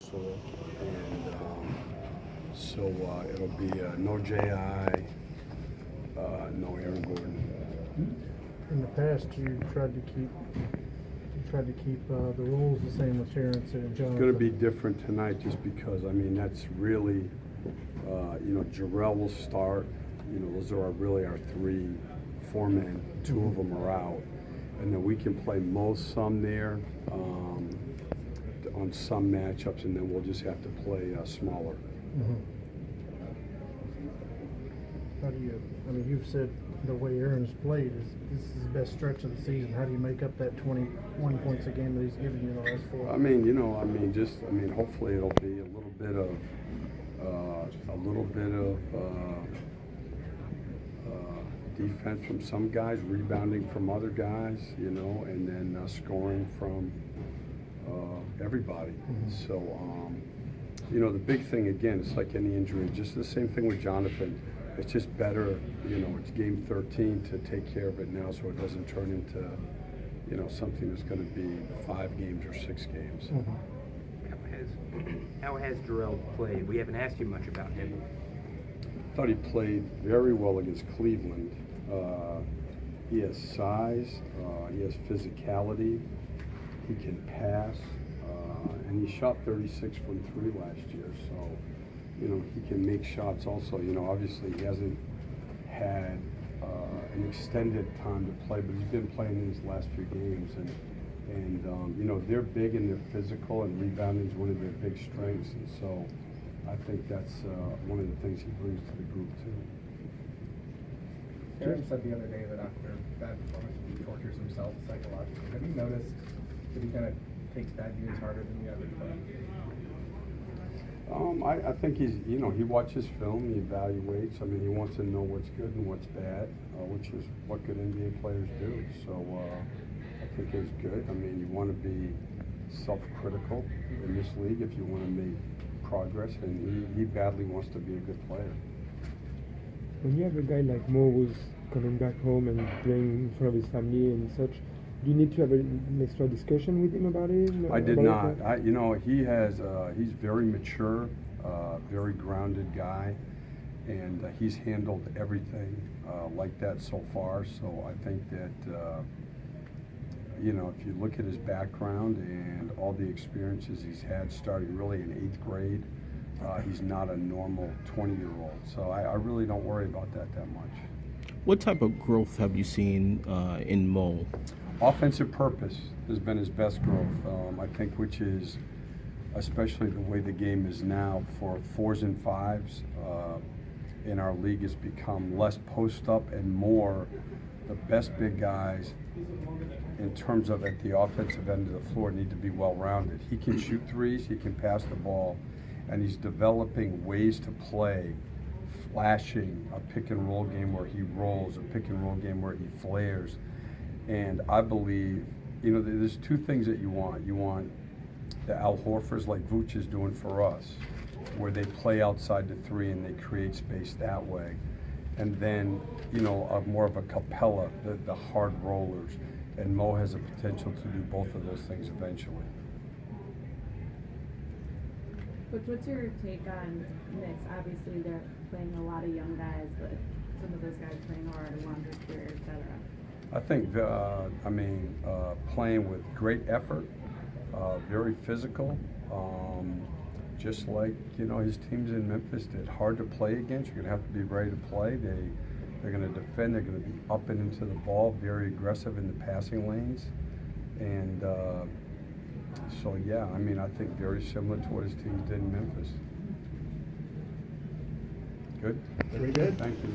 So, and it'll be no J.I., no Aaron Gordon. In the past, you tried to keep the rules the same with Terrence and Jonathan. It's going to be different tonight just because, I mean, that's really, Jarrell will start. Those are really our three foremen. Two of them are out. And then we can play Mo some there on some matchups, and then we'll just have to play smaller. Mm-hmm. How do you, you've said the way Aaron's played this is the best stretch of the season. How do you make up that 21 points a game that he's given you in the last four? Hopefully it'll be a little bit of defense from some guys, rebounding from other guys, and then scoring from everybody. Mm-hmm. So, the big thing, again, it's like any injury, just the same thing with Jonathan. It's just better, it's game 13 to take care of it now so it doesn't turn into, something that's going to be 5 games or 6 games. Mm-hmm. How has Jarrell played? We haven't asked you much about him. I thought he played very well against Cleveland. He has size, he has physicality, he can pass, and he shot 36 from 3 last year, so he can make shots also. Obviously he hasn't had an extended time to play, but he's been playing in his last few games, and they're big and they're physical, and rebounding is one of their big strengths, and so I think that's one of the things he brings to the group too. Aaron said the other day that after bad performance, he tortures himself psychologically. Have you noticed that he kind of takes bad games harder than the average player? I think he watches film, he evaluates. He wants to know what's good and what's bad, which is what good NBA players do. So I think it's good. You want to be self-critical in this league if you want to make progress, and he badly wants to be a good player. When you have a guy like Mo who's coming back home and playing in front of his family and such, do you need to have an extra discussion with him about it? I did not. He's very mature, very grounded guy, and he's handled everything like that so far. So I think that, if you look at his background and all the experiences he's had starting really in 8th grade, he's not a normal 20-year-old. So I really don't worry about that much. What type of growth have you seen in Mo? Offensive purpose has been his best growth, I think, which is especially the way the game is now for 4s and 5s in our league has become less post-up and more the best big guys in terms of at the offensive end of the floor need to be well-rounded. He can shoot threes, he can pass the ball, and he's developing ways to play, flashing a pick-and-roll game where he rolls, a pick-and-roll game where he flares. And I believe, there's 2 things that you want. You want the Al Horfords like Vooch is doing for us, where they play outside the 3 and they create space that way. And then, more of a Capella, the hard rollers. And Mo has a potential to do both of those things eventually. Coach, what's your take on Knicks? Obviously, they're playing a lot of young guys, but some of those guys playing hard, Alonzo Spear, et cetera. I think, playing with great effort, very physical, just like, his teams in Memphis did. Hard to play against. You're going to have to be ready to play. They're going to defend. They're going to be up and into the ball, very aggressive in the passing lanes. And I think very similar to what his teams did in Memphis. Good? Very good. Thank you.